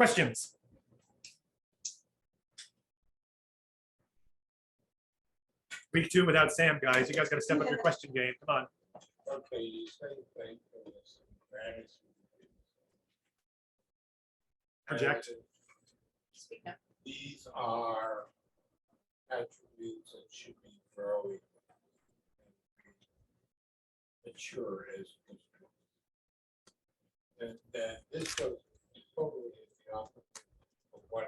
Questions? Week 2 without Sam, guys. You guys got to step up your question game. Come on. Okay, you say thankfulness and gratitude. Project. Speak up. These are attributes that should be growing and mature as and this goes totally in the opposite of what I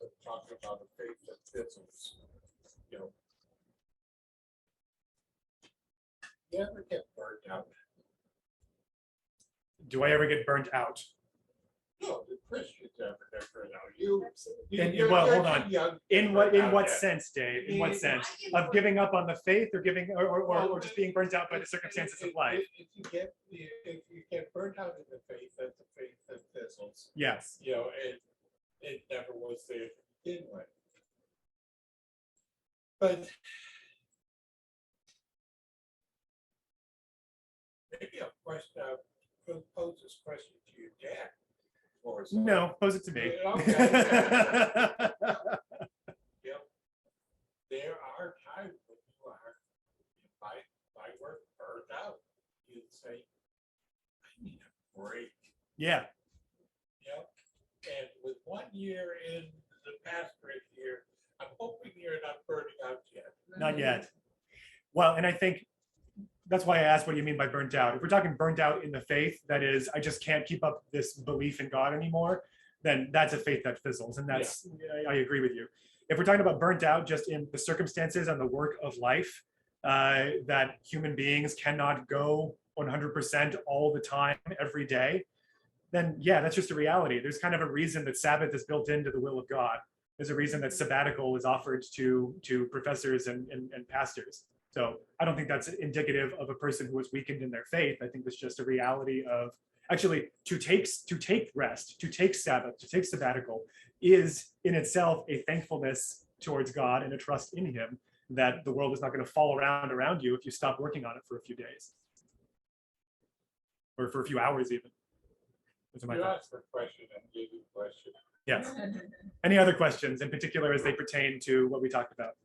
was talking about, the faith that fizzles. You know, you ever get burnt out? Do I ever get burnt out? No, the Christians ever get burnt out. You, Well, hold too on. young to In get what burnt out yet. sense, Dave? In what sense? Of giving up on the faith, or giving, or just being burnt out by the circumstances of life? If you get burnt out in the faith, that's the faith that fizzles. Yes. You know, it never was there to begin with. But maybe a question, I'll pose this question to your dad. Or something. No, pose it to me. Okay. Yep. There are times when you are, by work burned out. You'd say, I need a break. Yeah. Yep. And with 1 year in the pastorate here, I'm hoping you're not burning out yet. Not yet. Well, and I think that's why I asked what do you mean by burnt out. If we're talking burnt out in the faith, that is, I just can't keep up this belief in God anymore, then that's a faith that fizzles. And that's, I agree with you. If we're talking about burnt out just in the circumstances and the work of life, that human beings cannot go 100% all the time, every day, then yeah, that's just a reality. There's kind of a reason that Sabbath is built into the will of God. There's a reason that sabbatical is offered to professors and pastors. So I don't think that's indicative of a person who is weakened in their faith. I think it's just a reality of actually to take rest, to take Sabbath, to take sabbatical is in itself a thankfulness towards God and a trust in him that the world is not going to fall around you if you stop working on it for a few days or for a few hours even. Those are my You thoughts. asked the question and gave you a question. Yes. Any other questions in particular as they pertain to what we talked about?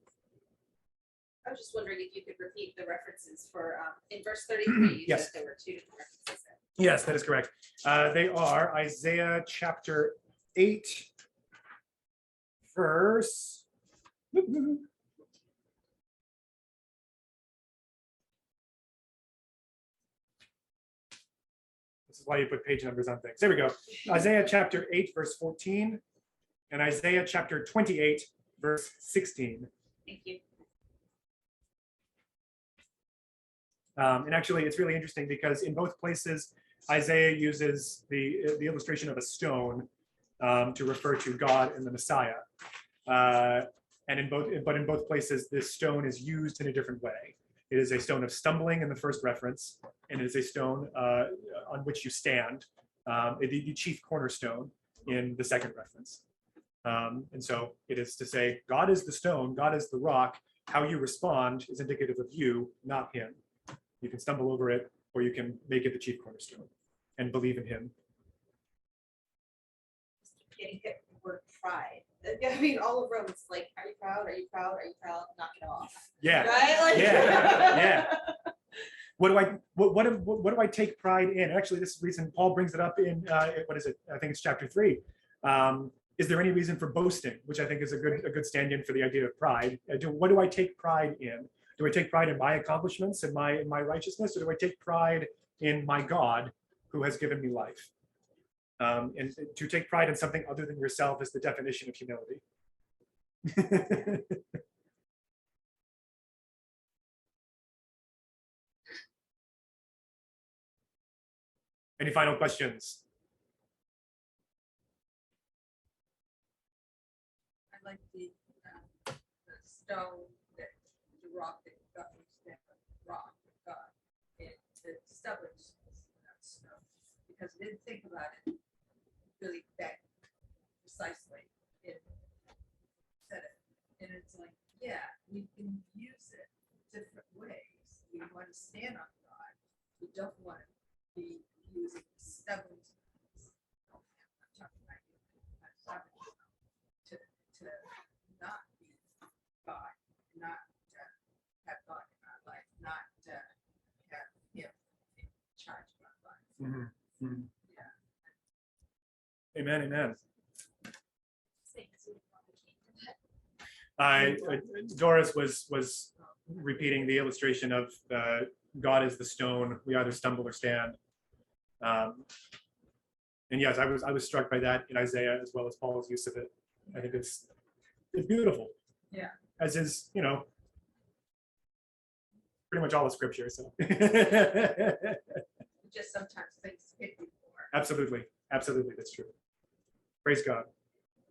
I was just wondering if you could repeat the references for, in verse 33, you Yes. said there were 2 different references there. Yes, that is correct. They are Isaiah chapter 8, verse. This is why you put page numbers on things. There we go. Isaiah chapter 8, verse 14, and Isaiah chapter 28, verse 16. Thank you. And actually, it's really interesting because in both places, Isaiah uses the illustration of a stone to refer to God and the Messiah. And in both places, this stone is used in a different way. It is a stone of stumbling in the first reference, and it is a stone on which you stand, the chief cornerstone in the second reference. And so it is to say, God is the stone, God is the rock. How you respond is indicative of you, not him. You can stumble over it, or you can make it the chief cornerstone and believe in him. Getting hit with the word pride. I mean, all of Romans, like, are you proud? Are you proud? Are you proud? Knock it off. Yeah. Right? Like, Yeah. What do I take pride in? Actually, this reason Paul brings it up in what is it? I think it's chapter 3. Is there any reason for boasting? Which I think is a good stand-in for the idea of pride. What do I take pride in? Do I take pride in my accomplishments and my righteousness, or do I take pride in my God who has given me life? And to take pride in something other than yourself is the definition of humility. Any final questions? I like the stone that the rock that got me stand on rock that God and the stubbornness of that stone, because I didn't think about it really that precisely. It said it, and it's like, yeah, we can use it different ways. We want to stand on God. We don't want to be using stubbornness. I'm talking about you. charge my life. Mhm, mhm. Yeah. Amen, amen. Thanks. Doris was repeating the illustration of God is the stone, we either stumble or stand. And yes, I was struck by that in Isaiah as well as Paul's use of it. I think it's beautiful. Yeah. As is, pretty much all of Scripture. So Just sometimes things hit you more. absolutely, that's true. Praise God.